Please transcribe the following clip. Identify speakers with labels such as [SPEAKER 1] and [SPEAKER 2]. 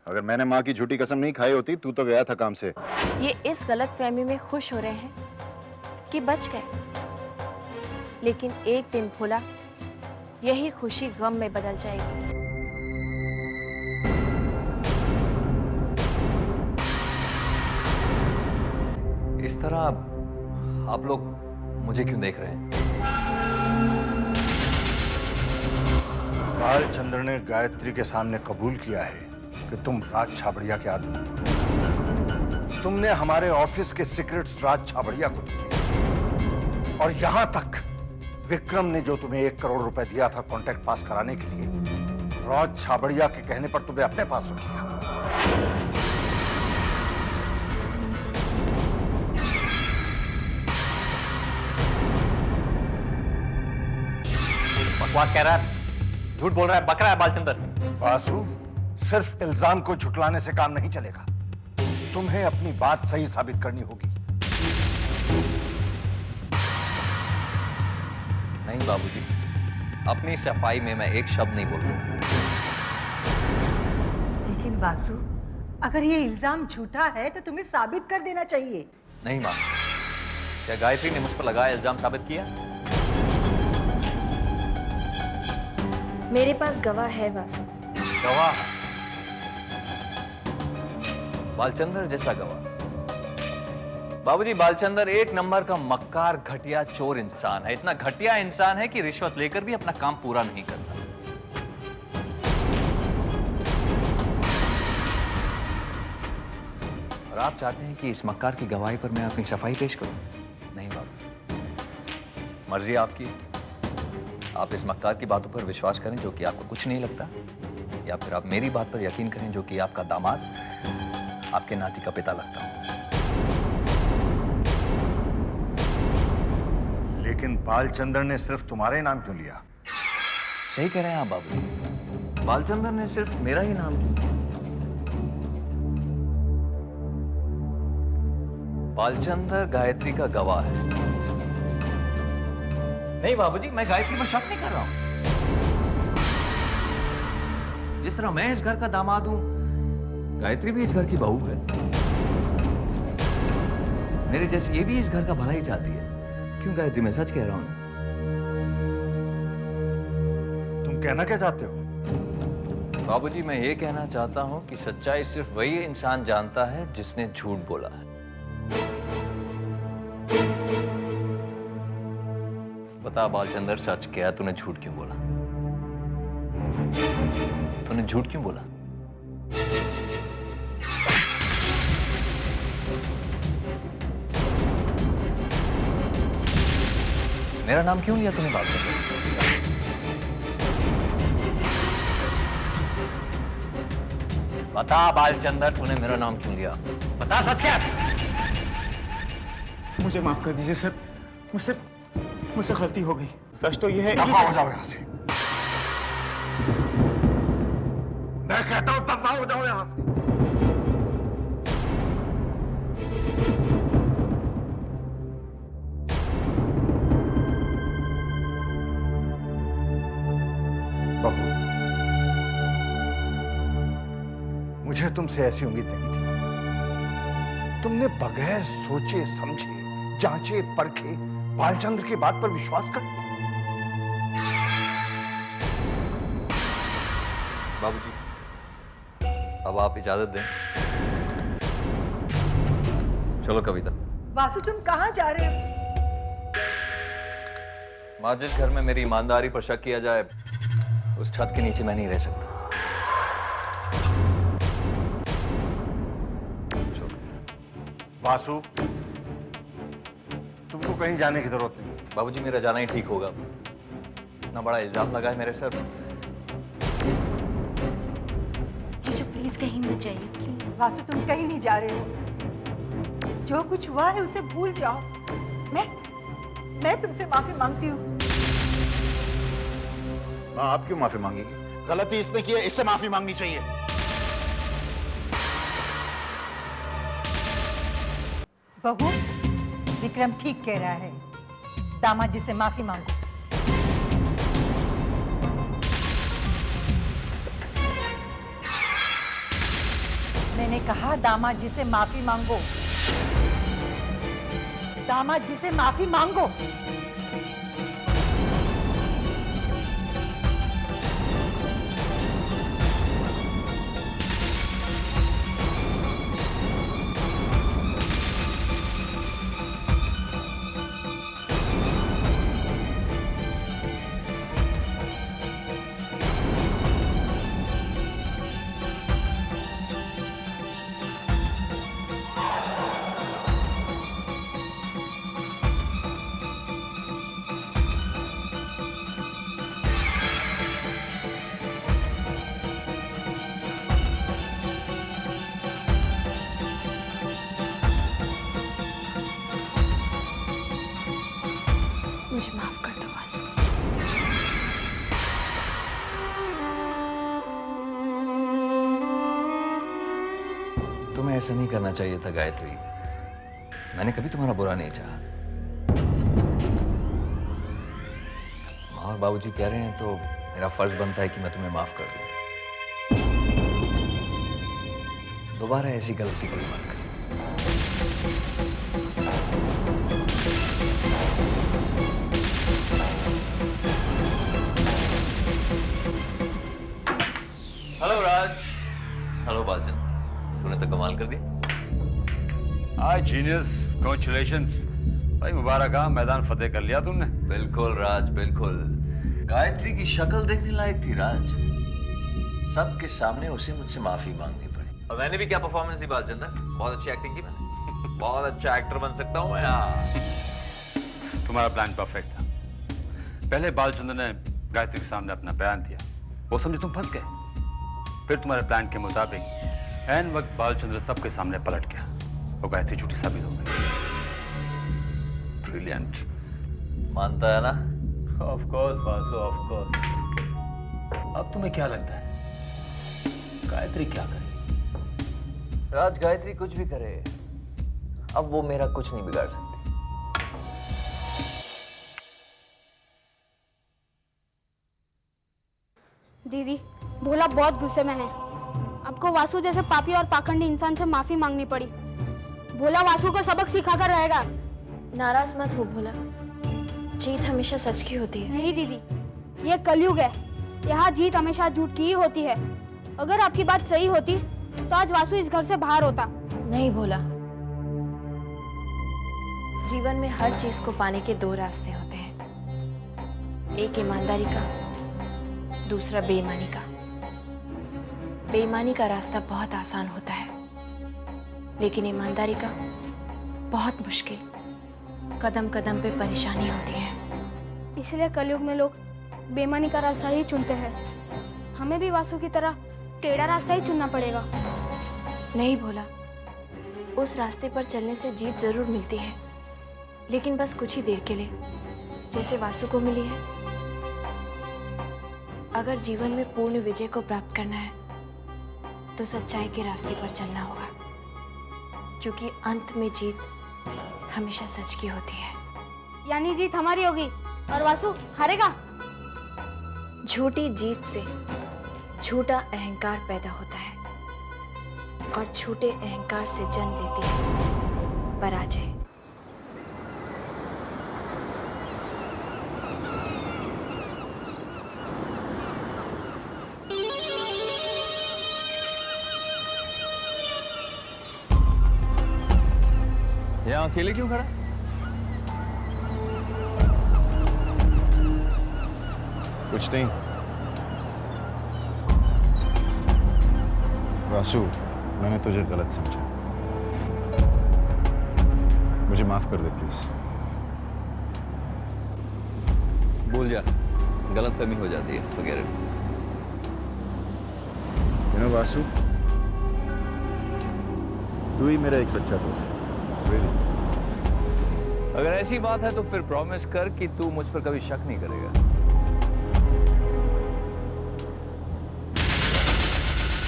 [SPEAKER 1] अगर मैंने माँ की झूठी कसम नहीं खाई होती, तू तो गया था काम से।
[SPEAKER 2] ये इस गलतफहमी में खुश हो रहे हैं कि बच गए, लेकिन एक दिन भूला यही खुशी गम में बदल जाएगी।
[SPEAKER 3] इस तरह आप लोग मुझे क्यों देख रहे हैं?
[SPEAKER 4] बालचंद्र ने गायत्री के सामने कबूल किया है कि तुम राज छाबड़िया के आदमी हो। तुमने हमारे ऑफिस के सीक्रेट्स राज छाबड़िया को दिए और यहां तक विक्रम ने जो तुम्हें 1 करोड़ रुपए दिया था कॉन्ट्रैक्ट पास कराने के लिए, राज छाबड़िया के कहने पर तुम्हें अपने पास रख लिया।
[SPEAKER 3] बकवास कह रहा है, झूठ बोल रहा है, बक रहा है बालचंदर।
[SPEAKER 4] वासु, सिर्फ इल्जाम को झुटलाने से काम नहीं चलेगा। तुम्हें अपनी बात सही साबित करनी होगी।
[SPEAKER 3] नहीं बाबूजी, अपनी सफाई में मैं एक शब्द नहीं बोलूंगा।
[SPEAKER 5] लेकिन वासु, अगर ये इल्जाम झूठा है तो तुम्हें साबित कर देना चाहिए।
[SPEAKER 3] नहीं मां, क्या गायत्री ने मुझ पर लगाया इल्जाम साबित किया?
[SPEAKER 2] मेरे पास गवाह है वासु।
[SPEAKER 3] गवाह? बालचंदर जैसा गवाह? बाबूजी, बालचंदर एक नंबर का मक्कार, घटिया, चोर इंसान है। इतना घटिया इंसान है कि रिश्वत लेकर भी अपना काम पूरा नहीं करता। और आप चाहते हैं कि इस मक्कार की गवाही पर मैं अपनी सफाई पेश करूं? नहीं बाबू, मर्जी आपकी। आप इस मक्कार की बातों पर विश्वास करें जो कि आपको कुछ नहीं लगता, या फिर आप मेरी बात पर यकीन करें जो कि आपका दामाद आपके नाती का पिता लगता हूं।
[SPEAKER 4] लेकिन बालचंद्र ने सिर्फ तुम्हारे नाम क्यों लिया?
[SPEAKER 3] सही कह रहे हैं आप बाबू, बालचंदर ने सिर्फ मेरा ही नाम लिया। बालचंदर गायत्री का गवाह है। नहीं बाबूजी, मैं गायत्री पर शक नहीं कर रहा हूं। जिस तरह मैं इस घर का दामाद हूं, गायत्री भी इस घर की बहू है। मेरे जैसे ये भी इस घर का भला ही चाहती है। क्यों गायत्री, मैं सच कह रहा हूं।
[SPEAKER 4] तुम कहना क्या चाहते हो?
[SPEAKER 3] बाबूजी, मैं ये कहना चाहता हूं कि सच्चाई सिर्फ वही इंसान जानता है जिसने झूठ बोला है। बता बालचंदर, सच क्या? तूने झूठ क्यों बोला? तूने झूठ क्यों बोला? मेरा नाम क्यों लिया तूने बालचंदर? बता बालचंदर, तूने मेरा नाम क्यों लिया? बता, सच क्या?
[SPEAKER 6] मुझे माफ कर दीजिए सर, मुझसे गलती हो गई। सच तो यह है।
[SPEAKER 4] दफा हो जाओ यहां से। मैं कहता हूं दफा हो जाओ यहां से। बहू, मुझे तुमसे ऐसी उम्मीद नहीं थी। तुमने बगैर सोचे समझे, जांचे परखे बालचंद्र की बात पर विश्वास कर।
[SPEAKER 3] बाबूजी, अब आप इजाजत दें। चलो कविता।
[SPEAKER 5] वासु, तुम कहाँ जा रहे हो?
[SPEAKER 3] मां, जिस घर में मेरी ईमानदारी पर शक किया जाए, उस छत के नीचे मैं नहीं रह सकता।
[SPEAKER 4] वासु, तुमको कहीं जाने की जरूरत नहीं।
[SPEAKER 3] बाबूजी, मेरा जाना ही ठीक होगा। इतना बड़ा इल्जाम लगा है मेरे सर।
[SPEAKER 2] जीजू प्लीज कहीं मत जाइए, प्लीज।
[SPEAKER 5] वासु, तुम कहीं नहीं जा रहे हो। जो कुछ हुआ है उसे भूल जाओ। मैं तुमसे माफी मांगती हूँ।
[SPEAKER 1] माँ, आप क्यों माफी मांगेगी?
[SPEAKER 6] गलती इसने की है, इससे माफी मांगनी चाहिए।
[SPEAKER 5] बहू, विक्रम ठीक कह रहा है। दामाद जी से माफी मांगो। मैंने कहा दामाद जी से माफी मांगो। दामाद जी से माफी मांगो।
[SPEAKER 2] मुझे माफ कर दो वासु।
[SPEAKER 3] तुम्हें ऐसा नहीं करना चाहिए था गायत्री। मैंने कभी तुम्हारा बुरा नहीं चाहा। माँ और बाबूजी कह रहे हैं तो मेरा फर्ज बनता है कि मैं तुम्हें माफ कर दूं। दोबारा ऐसी गलती कभी मत करना। हेलो राज। हेलो बालचंद। तूने तो कमाल कर दी।
[SPEAKER 7] हाय जीनियस, कांग्रेचुलेशंस भाई, मुबारक है, मैदान फतेह कर लिया तुमने।
[SPEAKER 3] बिल्कुल राज, बिल्कुल। गायत्री की शक्ल देखने लायक थी राज। सबके सामने उसे मुझसे माफी मांगनी पड़ी। और मैंने भी क्या परफॉर्मेंस दी बालचंद, बहुत अच्छी एक्टिंग की मैंने। बहुत अच्छा एक्टर बन सकता हूँ मैं।
[SPEAKER 7] तुम्हारा प्लान परफेक्ट था। पहले बालचंद्र ने गायत्री के सामने अपना बयान दिया, वो समझे तुम फंस गए। फिर तुम्हारे प्लान के मुताबिक ऐन वक्त बालचंद्र सबके सामने पलट गया और गायत्री झूठी साबित हो गई।
[SPEAKER 3] ब्रिलियंट। मानता है ना?
[SPEAKER 7] Of course Vasu, of course.
[SPEAKER 3] अब तुम्हें क्या लगता है गायत्री क्या करे? राज, गायत्री कुछ भी करे, अब वो मेरा कुछ नहीं बिगाड़ सकती।
[SPEAKER 8] दीदी, भोला बहुत गुस्से में है। आपको वासु जैसे पापी और पाखंडी इंसान से माफी मांगनी पड़ी। भोला वासु को सबक सिखाकर रहेगा।
[SPEAKER 2] नाराज मत हो भोला, जीत हमेशा सच की होती है।
[SPEAKER 8] नहीं दीदी, ये कलयुग है, यहाँ जीत हमेशा झूठ की ही होती है। अगर आपकी बात सही होती तो आज वासु इस घर से बाहर होता।
[SPEAKER 2] नहीं भोला, जीवन में हर चीज को पाने के दो रास्ते होते हैं, एक ईमानदारी का, दूसरा बेईमानी का। बेईमानी का रास्ता बहुत आसान होता है, लेकिन ईमानदारी का बहुत मुश्किल। कदम कदम पे परेशानी होती है।
[SPEAKER 8] इसलिए कलयुग में लोग बेईमानी का रास्ता ही चुनते हैं। हमें भी वासु की तरह टेढ़ा रास्ता ही चुनना पड़ेगा।
[SPEAKER 2] नहीं भोला, उस रास्ते पर चलने से जीत जरूर मिलती है, लेकिन बस कुछ ही देर के लिए, जैसे वासु को मिली है। अगर जीवन में पूर्ण विजय को प्राप्त करना है तो सच्चाई के रास्ते पर चलना होगा, क्योंकि अंत में जीत हमेशा सच की होती है।
[SPEAKER 8] यानी जीत हमारी होगी और वासु हारेगा।
[SPEAKER 2] झूठी जीत से झूठा अहंकार पैदा होता है और झूठे अहंकार से जन्म लेती है पराजय।
[SPEAKER 3] यहाँ अकेले क्यों खड़ा?
[SPEAKER 1] कुछ नहीं वासु, मैंने तुझे गलत समझा। मुझे माफ कर दे प्लीज।
[SPEAKER 3] भूल जा, गलतफहमी हो जाती है वगैरह।
[SPEAKER 1] वासु, तू ही मेरा एक सच्चा दोस्त है। Really?
[SPEAKER 3] अगर ऐसी बात है तो फिर प्रॉमिस कर कि तू मुझ पर कभी शक नहीं करेगा।